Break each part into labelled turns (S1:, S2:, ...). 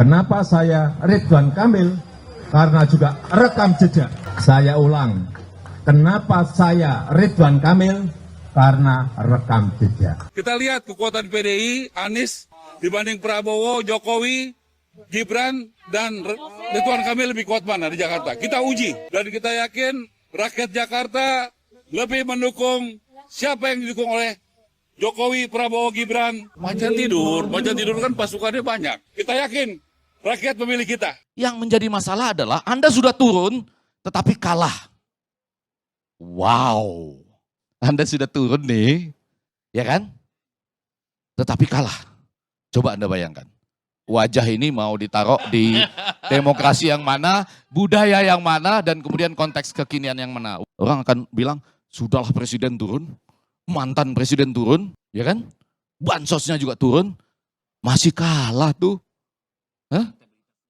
S1: Kenapa saya Ridwan Kamil? Karena juga rekam jejak. Saya ulang, kenapa saya Ridwan Kamil? Karena rekam jejak.
S2: Kita lihat kekuatan PDI, Anies dibanding Prabowo, Jokowi, Gibran, dan Ridwan Kamil lebih kuat mana di Jakarta. Kita uji dan kita yakin rakyat Jakarta lebih mendukung siapa yang didukung oleh Jokowi, Prabowo, Gibran. Macan tidur kan pasukannya banyak. Kita yakin rakyat memilih kita.
S3: Yang menjadi masalah adalah Anda sudah turun tetapi kalah. Wow. Anda sudah turun nih, ya kan? Tetapi kalah. Coba Anda bayangkan. Wajah ini mau ditaruh di demokrasi yang mana, budaya yang mana, dan kemudian konteks kekinian yang mana. Orang akan bilang, sudahlah presiden turun, mantan presiden turun, ya kan? Bansosnya juga turun, masih kalah tuh. Hah?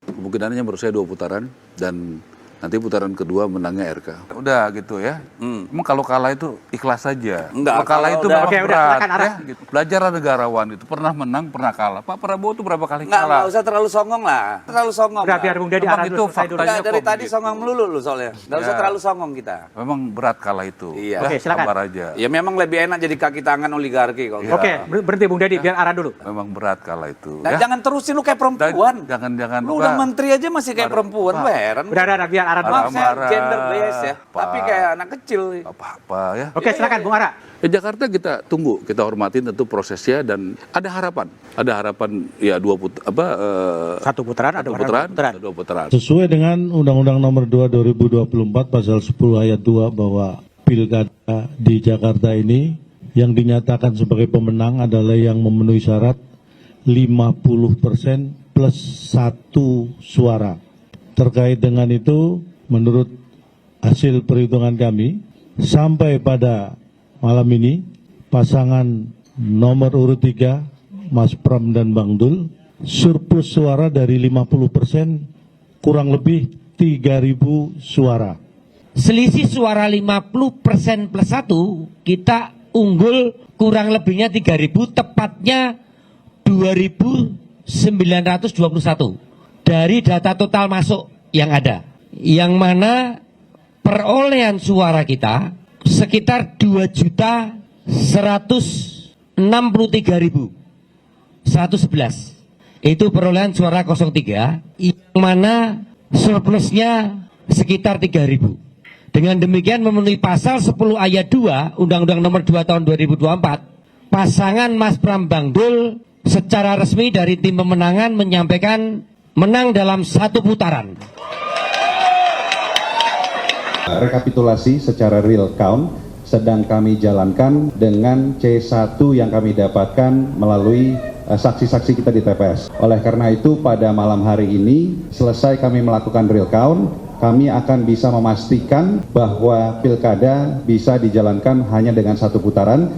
S4: Kemungkinannya menurut saya 2 putaran dan nanti putaran kedua menangnya RK. Udah gitu ya. Emang kalau kalah itu ikhlas saja.
S5: Enggak,
S4: kalau kalah itu
S5: udah,
S4: memang
S5: oke,
S4: berat.
S5: udah,
S4: Ya, gitu. Belajarlah negarawan itu. Pernah menang, pernah kalah. Pak Prabowo itu berapa kali
S5: Nggak
S4: kalah?
S5: usah terlalu songong lah. Terlalu songong.
S6: Udah
S5: lah.
S6: biar Bung Deddy
S4: Emang
S6: arah
S4: itu
S6: dulu, selesai dulu.
S4: faktanya.
S5: Nggak, dari
S4: kok
S5: tadi
S4: begitu.
S5: songong melulu lu soalnya. Nggak usah
S4: Ya.
S5: terlalu songong kita.
S4: Memang berat kalah itu.
S5: Iya.
S4: Udah,
S6: Oke, silakan.
S4: sabar aja.
S5: Ya memang lebih enak jadi kaki tangan oligarki kalau gitu.
S6: Oke, berhenti Bung Deddy, biar arah dulu.
S4: Memang berat kalah itu.
S5: Nah,
S4: ya.
S5: jangan terusin lu kayak
S4: Dan
S5: perempuan.
S4: jangan
S5: Lu udah menteri aja masih kayak perempuan. Lu heran.
S6: Udah, biar arah dulu.
S5: Maaf saya
S4: marah,
S5: gender base ya.
S4: Pak.
S5: Tapi kayak anak kecil.
S4: Apa-apa ya.
S6: Oke, silakan Bung Ara.
S4: Jakarta kita tunggu, kita hormatin tentu prosesnya dan ada harapan. Ada harapan ya
S6: Satu putaran, ada putaran.
S4: ada 2 putaran.
S7: Sesuai dengan Undang-Undang Nomor 2 2024 Pasal 10 Ayat 2 bahwa pilkada di Jakarta ini yang dinyatakan sebagai pemenang adalah yang memenuhi syarat 50% plus 1 suara. Terkait dengan itu, menurut hasil perhitungan kami, sampai pada malam ini, pasangan nomor urut 3, Mas Pram dan Bang Dul, surplus suara dari 50%, kurang lebih 3.000 suara.
S8: Selisih suara 50% plus 1, kita unggul kurang lebihnya 3.000, tepatnya 2.921 dari data total masuk yang ada. Yang mana perolehan suara kita sekitar 2.163.111. Itu perolehan suara 03, yang mana surplusnya sekitar 3.000. Dengan demikian memenuhi pasal 10 ayat 2 Undang-Undang Nomor 2 Tahun 2024, pasangan Mas Pram Bang Dul secara resmi dari tim pemenangan menyampaikan menang dalam 1 putaran.
S9: Rekapitulasi secara real count sedang kami jalankan dengan C1 yang kami dapatkan melalui saksi-saksi kita di TPS. Oleh karena itu pada malam hari ini selesai kami melakukan real count, kami akan bisa memastikan bahwa pilkada bisa dijalankan hanya dengan 1 putaran.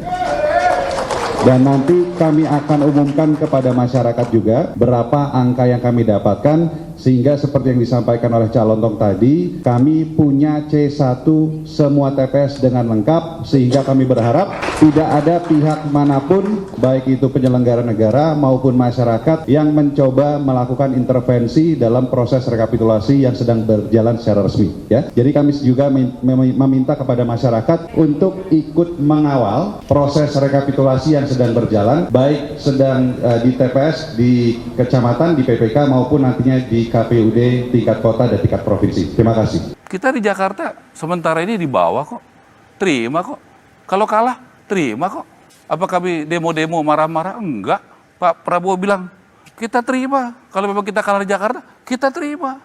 S9: Dan nanti kami akan umumkan kepada masyarakat juga berapa angka yang kami dapatkan, sehingga seperti yang disampaikan oleh calon tong tadi, kami punya C1 semua TPS dengan lengkap, sehingga kami berharap tidak ada pihak manapun, baik itu penyelenggara negara maupun masyarakat, yang mencoba melakukan intervensi dalam proses rekapitulasi yang sedang berjalan secara resmi. Ya. Jadi kami juga meminta kepada masyarakat untuk ikut mengawal proses rekapitulasi yang sedang berjalan, baik sedang di TPS, di kecamatan, di PPK maupun nantinya di KPUD tingkat kota dan tingkat provinsi. Terima kasih.
S4: Kita di Jakarta sementara ini di bawah kok. Terima kok. Kalau kalah, terima kok. Apa kami demo-demo marah-marah? Enggak. Pak Prabowo bilang, kita terima. Kalau memang kita kalah di Jakarta, kita terima.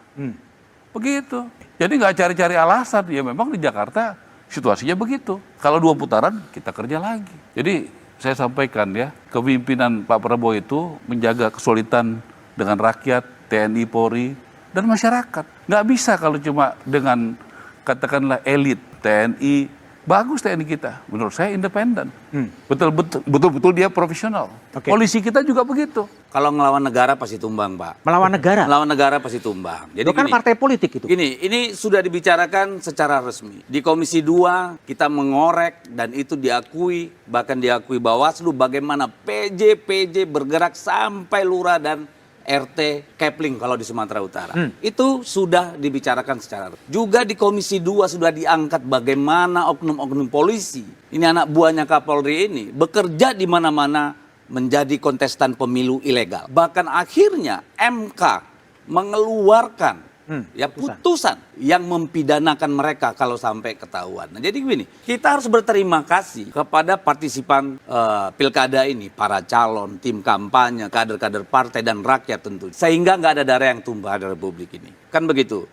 S4: Begitu. Jadi nggak cari-cari alasan. Ya memang di Jakarta situasinya begitu. Kalau 2 putaran, kita kerja lagi. Jadi saya sampaikan ya, kepemimpinan Pak Prabowo itu menjaga kesulitan dengan rakyat, TNI, Polri, dan masyarakat. Nggak bisa kalau cuma dengan katakanlah elit TNI. Bagus TNI kita, menurut saya independen. Betul-betul dia profesional.
S6: Oke.
S4: Polisi kita juga begitu.
S5: Kalau ngelawan negara pasti tumbang, Pak.
S6: Melawan negara.
S5: Melawan negara pasti tumbang. Jadi
S6: Itu kan
S5: gini,
S6: partai politik itu.
S5: ini sudah dibicarakan secara resmi. Di Komisi 2 kita mengorek dan itu diakui, bahkan diakui Bawaslu bagaimana PJ bergerak sampai lurah dan RT Kepling kalau di Sumatera Utara. Itu sudah dibicarakan secara juga di Komisi 2 sudah diangkat bagaimana oknum-oknum polisi, ini anak buahnya Kapolri ini, bekerja di mana-mana menjadi kontestan pemilu ilegal. Bahkan akhirnya MK mengeluarkan putusan yang mempidanakan mereka kalau sampai ketahuan. Nah, jadi gini, kita harus berterima kasih kepada partisipan pilkada ini, para calon, tim kampanye, kader-kader partai dan rakyat tentu. Sehingga nggak ada darah yang tumpah di Republik ini. Kan begitu.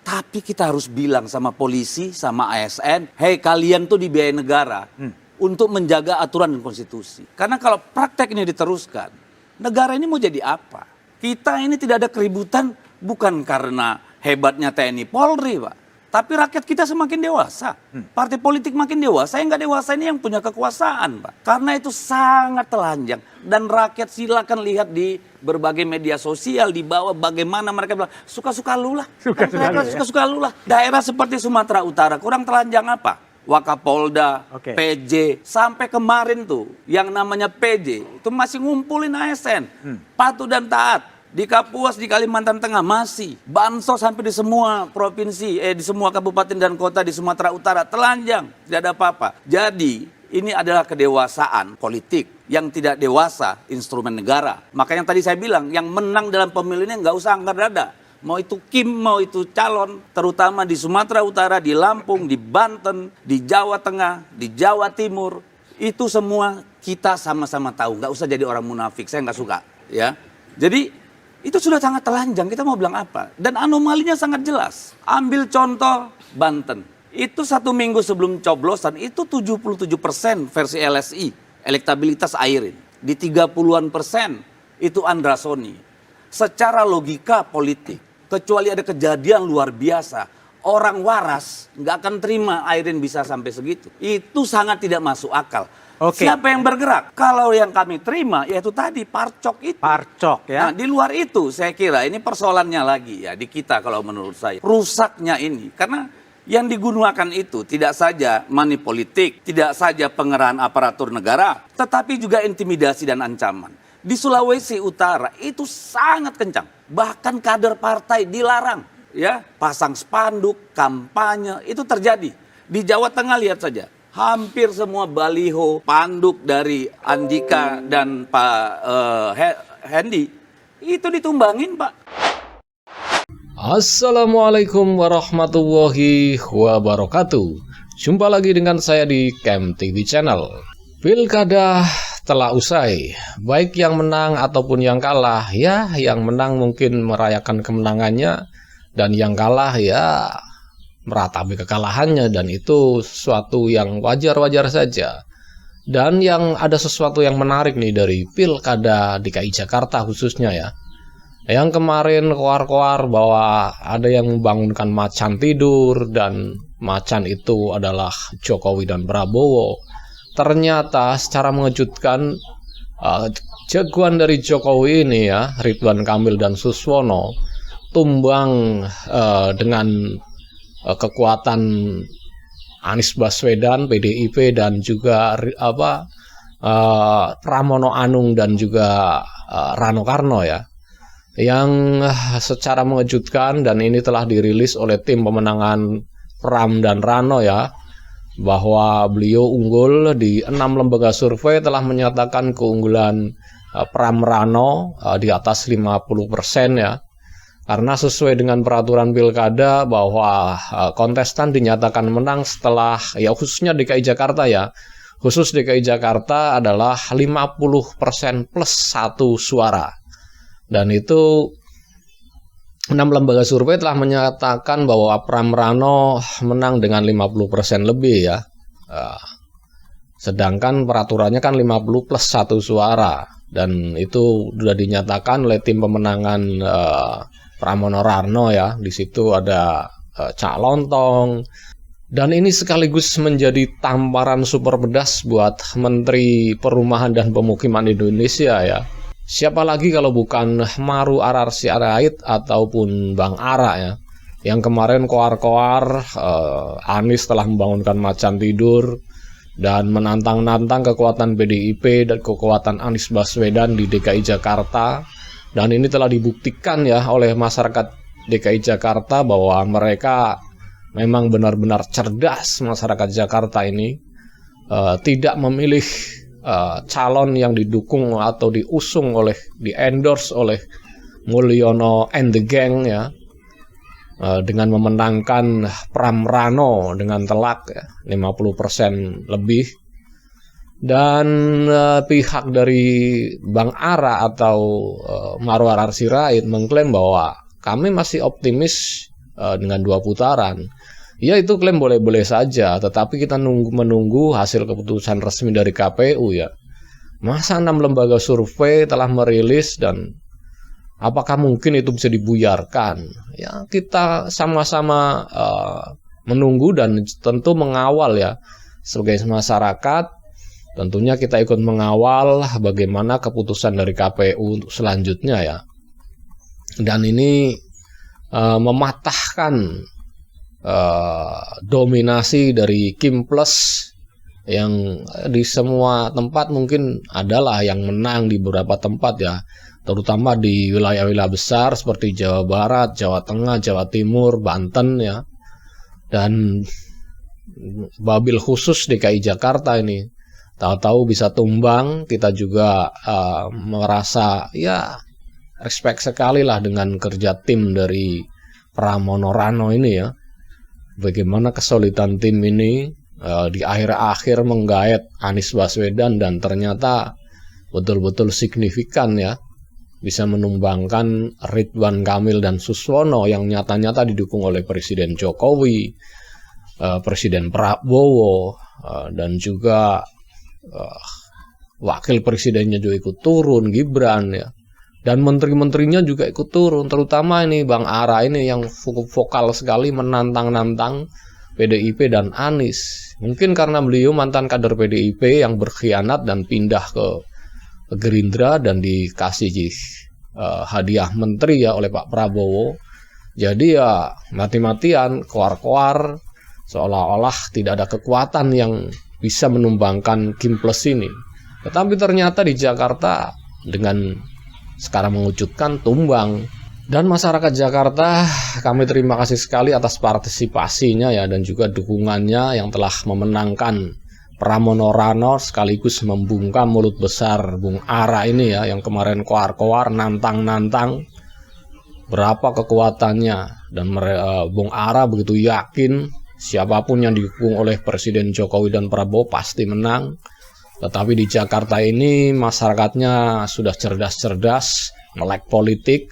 S5: Tapi kita harus bilang sama polisi, sama ASN, hei kalian tuh dibiayai negara untuk menjaga aturan dan konstitusi. Karena kalau praktek ini diteruskan, negara ini mau jadi apa? Kita ini tidak ada keributan bukan karena hebatnya TNI Polri, Pak. Tapi rakyat kita semakin dewasa. Partai politik makin dewasa, yang nggak dewasa ini yang punya kekuasaan, Pak. Karena itu sangat telanjang. Dan rakyat silakan lihat di berbagai media sosial, di bawah bagaimana mereka bilang, suka-suka lu lah. Suka-suka lu lah. Daerah seperti Sumatera Utara, kurang telanjang apa? Wakapolda, PJ, sampai kemarin tuh yang namanya PJ itu masih ngumpulin ASN, patuh dan taat. Di Kapuas, di Kalimantan Tengah masih. Bansos hampir di semua provinsi, di semua kabupaten dan kota di Sumatera Utara telanjang, tidak ada apa-apa. Jadi ini adalah kedewasaan politik. Yang tidak dewasa instrumen negara. Makanya tadi saya bilang yang menang dalam pemilu ini nggak usah angkat dada. Mau itu Kim, mau itu calon, terutama di Sumatera Utara, di Lampung, di Banten, di Jawa Tengah, di Jawa Timur. Itu semua kita sama-sama tahu, nggak usah jadi orang munafik, saya nggak suka. Ya, jadi itu sudah sangat telanjang, kita mau bilang apa? Dan anomalinya sangat jelas. Ambil contoh Banten, itu 1 minggu sebelum coblosan, itu 77% versi LSI, elektabilitas Airin. Di 30-an% itu Andra Soni. Secara logika politik, kecuali ada kejadian luar biasa, orang waras nggak akan terima Airin bisa sampai segitu. Itu sangat tidak masuk akal. Siapa yang bergerak? Kalau yang kami terima, yaitu tadi Parcok itu.
S6: Parcok ya.
S5: Nah, di luar itu saya kira ini persoalannya lagi ya di kita kalau menurut saya. Rusaknya ini, karena yang digunakan itu tidak saja money politik, tidak saja pengerahan aparatur negara, tetapi juga intimidasi dan ancaman. Di Sulawesi Utara itu sangat kencang. Bahkan kader partai dilarang ya pasang spanduk, kampanye, itu terjadi. Di Jawa Tengah lihat saja. Hampir semua baliho, panduk dari Andika dan Pak Hendy itu ditumbangin, Pak.
S10: Assalamualaikum warahmatullahi wabarakatuh. Jumpa lagi dengan saya di Kem TV Channel. Pilkada telah usai, baik yang menang ataupun yang kalah. Ya, yang menang mungkin merayakan kemenangannya, dan yang kalah ya meratapi kekalahannya, dan itu sesuatu yang wajar-wajar saja. Dan yang ada sesuatu yang menarik nih dari Pilkada DKI Jakarta khususnya ya. Yang kemarin koar-koar bahwa ada yang membangunkan macan tidur, dan macan itu adalah Jokowi dan Prabowo. Ternyata secara mengejutkan jagoan dari Jokowi ini ya, Ridwan Kamil dan Suswono, tumbang dengan kekuatan Anies Baswedan, PDIP, dan juga Pramono Anung dan juga Rano Karno ya, yang secara mengejutkan, dan ini telah dirilis oleh tim pemenangan Pram dan Rano ya, bahwa beliau unggul di 6 lembaga survei telah menyatakan keunggulan Pram Rano di atas 50% ya. Karena sesuai dengan peraturan pilkada bahwa kontestan dinyatakan menang setelah ya khususnya DKI Jakarta ya. Khusus DKI Jakarta adalah 50% plus 1 suara. Dan itu 6 lembaga survei telah menyatakan bahwa Pram Rano menang dengan 50% lebih ya. Sedangkan peraturannya kan 50 plus 1 suara. Dan itu sudah dinyatakan oleh tim pemenangan Pramono Rano ya. Di situ ada Cak Lontong. Dan ini sekaligus menjadi tamparan super pedas buat Menteri Perumahan dan Pemukiman Indonesia ya. Siapa lagi kalau bukan Maru Arar Sirait ataupun Bang Ara ya, yang kemarin koar-koar Anies telah membangunkan macan tidur dan menantang-nantang kekuatan PDIP dan kekuatan Anies Baswedan di DKI Jakarta, Dan ini telah dibuktikan ya oleh masyarakat DKI Jakarta bahwa mereka memang benar-benar cerdas. Masyarakat Jakarta ini tidak memilih calon yang didukung atau diusung oleh, di-endorse oleh Mulyono and the gang ya, dengan memenangkan Pram Rano dengan telak ya, 50% lebih. Dan pihak dari Bang Ara atau Marwar Sirait mengklaim bahwa kami masih optimis dengan 2 putaran. Ya itu klaim boleh-boleh saja, tetapi kita menunggu hasil keputusan resmi dari KPU ya. Masa 6 lembaga survei telah merilis dan apakah mungkin itu bisa dibuyarkan? Ya kita sama-sama menunggu dan tentu mengawal ya. Sebagai masyarakat tentunya kita ikut mengawal bagaimana keputusan dari KPU untuk selanjutnya ya. Dan ini mematahkan dominasi dari Kim Plus yang di semua tempat mungkin adalah yang menang di beberapa tempat ya, terutama di wilayah-wilayah besar seperti Jawa Barat, Jawa Tengah, Jawa Timur, Banten ya, dan wabil khusus DKI Jakarta ini tahu-tahu bisa tumbang. Kita juga merasa ya respect sekali lah dengan kerja tim dari Pramono Rano ini ya. Bagaimana kesulitan tim ini di akhir-akhir menggait Anies Baswedan dan ternyata betul-betul signifikan ya, bisa menumbangkan Ridwan Kamil dan Suswono yang nyata-nyata didukung oleh Presiden Jokowi, Presiden Prabowo, dan juga wakil presidennya juga ikut turun, Gibran ya. Dan menteri-menterinya juga ikut turun, terutama ini Bang Ara ini yang vokal sekali menantang-nantang PDIP dan Anies. Mungkin karena beliau mantan kader PDIP yang berkhianat dan pindah ke Gerindra dan dikasih hadiah menteri ya oleh Pak Prabowo. Jadi ya mati-matian, koar-koar, seolah-olah tidak ada kekuatan yang bisa menumbangkan Kim Plus ini. Tetapi ternyata di Jakarta dengan sekarang mengejutkan tumbang. Dan masyarakat Jakarta, kami terima kasih sekali atas partisipasinya ya, dan juga dukungannya yang telah memenangkan Pramono Rano sekaligus membungkam mulut besar Bung Ara ini ya, yang kemarin koar-koar, nantang-nantang berapa kekuatannya. Dan Bung Ara begitu yakin siapapun yang didukung oleh Presiden Jokowi dan Prabowo pasti menang. Tetapi di Jakarta ini masyarakatnya sudah cerdas-cerdas, melek politik,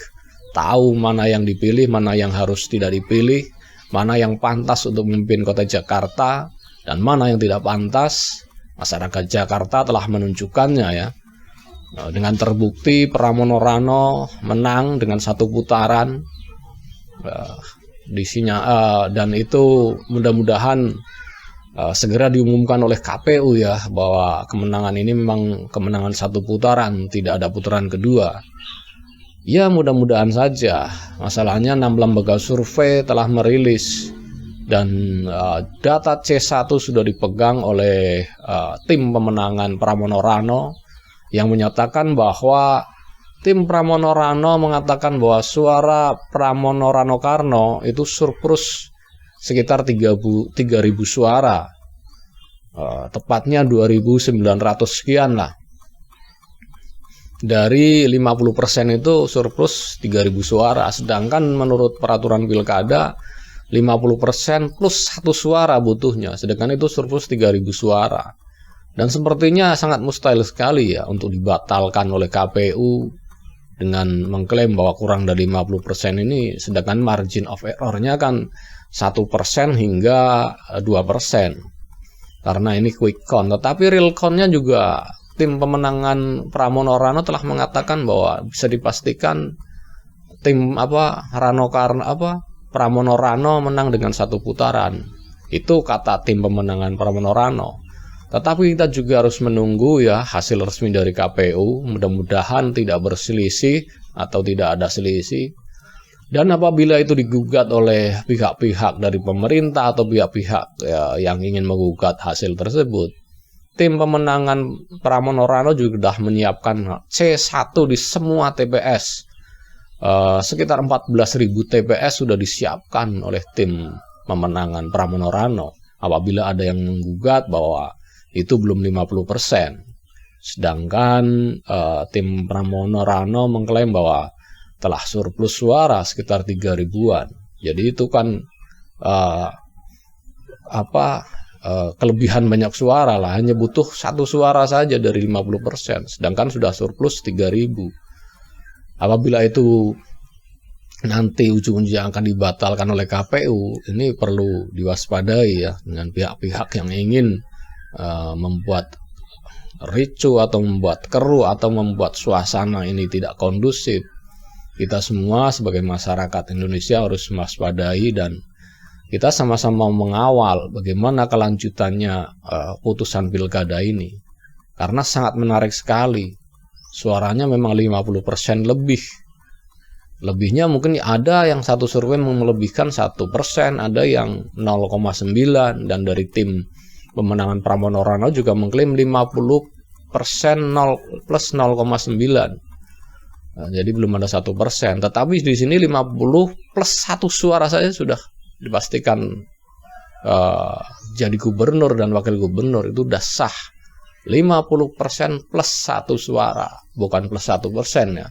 S10: tahu mana yang dipilih, mana yang harus tidak dipilih, mana yang pantas untuk memimpin kota Jakarta, dan mana yang tidak pantas. Masyarakat Jakarta telah menunjukkannya ya. Dengan terbukti Pramono Rano menang dengan 1 putaran. Dan itu mudah-mudahan segera diumumkan oleh KPU ya, bahwa kemenangan ini memang kemenangan 1 putaran, tidak ada putaran kedua. Ya mudah-mudahan saja. Masalahnya 6 lembaga survei telah merilis dan data C1 sudah dipegang oleh tim pemenangan Pramono Rano yang menyatakan bahwa tim Pramono Rano mengatakan bahwa suara Pramono Rano Karno itu surplus sekitar 3.000 suara, tepatnya 2.900 sekian lah. Dari 50% itu surplus 3.000 suara, sedangkan menurut peraturan pilkada 50% plus 1 suara butuhnya, sedangkan itu surplus 3.000 suara. Dan sepertinya sangat mustahil sekali ya untuk dibatalkan oleh KPU dengan mengklaim bahwa kurang dari 50% ini, sedangkan margin of error-nya kan 1% hingga 2%. Karena ini quick count, tetapi real count-nya juga tim pemenangan Pramono Rano telah mengatakan bahwa bisa dipastikan tim Pramono Rano menang dengan 1 putaran. Itu kata tim pemenangan Pramono Rano. Tetapi kita juga harus menunggu ya hasil resmi dari KPU. Mudah-mudahan tidak berselisih atau tidak ada selisih. Dan apabila itu digugat oleh pihak-pihak dari pemerintah atau pihak-pihak yang ingin menggugat hasil tersebut, tim pemenangan Pramono Rano juga sudah menyiapkan C1 di semua TPS sekitar 14.000 TPS sudah disiapkan oleh tim pemenangan Pramono Rano. Apabila ada yang menggugat bahwa itu belum 50%. Sedangkan tim Pramono Rano mengklaim bahwa telah surplus suara sekitar 3.000-an. Jadi itu kan kelebihan banyak suara lah, hanya butuh 1 suara saja dari 50%, sedangkan sudah surplus 3.000. Apabila itu nanti ujung-ujungnya akan dibatalkan oleh KPU, ini perlu diwaspadai ya dengan pihak-pihak yang ingin membuat ricu atau membuat keruh atau membuat suasana ini tidak kondusif. Kita semua sebagai masyarakat Indonesia harus mewaspadai dan kita sama-sama mengawal bagaimana kelanjutannya putusan pilkada ini. Karena sangat menarik sekali. Suaranya memang 50% lebih. Lebihnya mungkin ada yang satu survei melebihkan 1%, ada yang 0,9, dan dari tim pemenangan Pramono Rano juga mengklaim 50% plus 0,9. Nah, jadi belum ada 1%. Tetapi di sini 50 plus 1 suara saja sudah dipastikan jadi gubernur dan wakil gubernur, itu udah sah. 50% plus 1 suara, bukan plus 1% ya.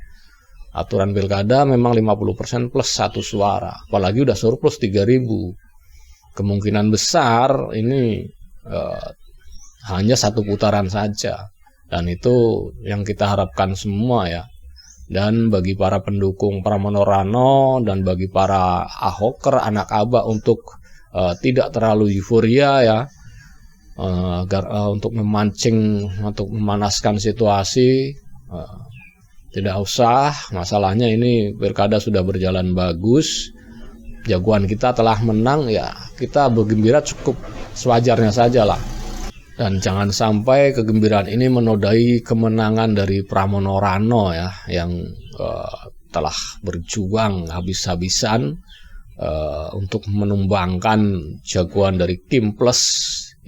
S10: Aturan pilkada memang 50% plus 1 suara, apalagi udah surplus 3.000. Kemungkinan besar ini hanya 1 putaran saja, dan itu yang kita harapkan semua ya. Dan bagi para pendukung Pramono Rano dan bagi para Ahoker, anak Abah, untuk tidak terlalu euforia ya, agar untuk memancing, untuk memanaskan situasi, tidak usah. Masalahnya ini pilkada sudah berjalan bagus, jagoan kita telah menang ya, kita bergembira cukup sewajarnya saja lah. Dan jangan sampai kegembiraan ini menodai kemenangan dari Pramono Rano ya, yang telah berjuang habis-habisan untuk menumbangkan jagoan dari Kim Plus,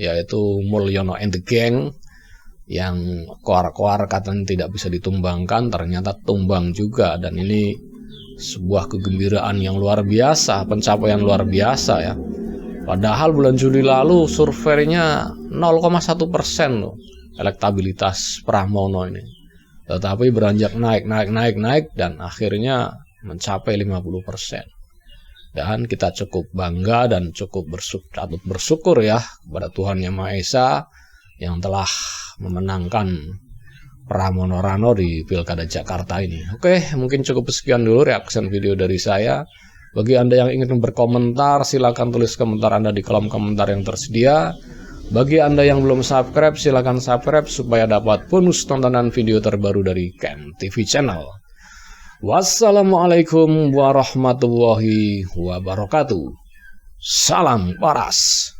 S10: yaitu Mulyono and the Gang, yang koar-koar katanya tidak bisa ditumbangkan, ternyata tumbang juga. Dan ini sebuah kegembiraan yang luar biasa, pencapaian luar biasa ya. Padahal bulan Juli lalu surveinya 0,1% loh elektabilitas Pramono ini. Tetapi beranjak naik dan akhirnya mencapai 50%. Dan kita cukup bangga dan cukup bersyukur ya kepada Tuhan Yang Maha Esa yang telah memenangkan Pramono Rano di Pilkada Jakarta ini. Oke, mungkin cukup sekian dulu reaction video dari saya. Bagi Anda yang ingin berkomentar, silakan tulis komentar Anda di kolom komentar yang tersedia. Bagi Anda yang belum subscribe, silakan subscribe supaya dapat bonus tontonan video terbaru dari Kem TV Channel. Wassalamualaikum warahmatullahi wabarakatuh. Salam waras.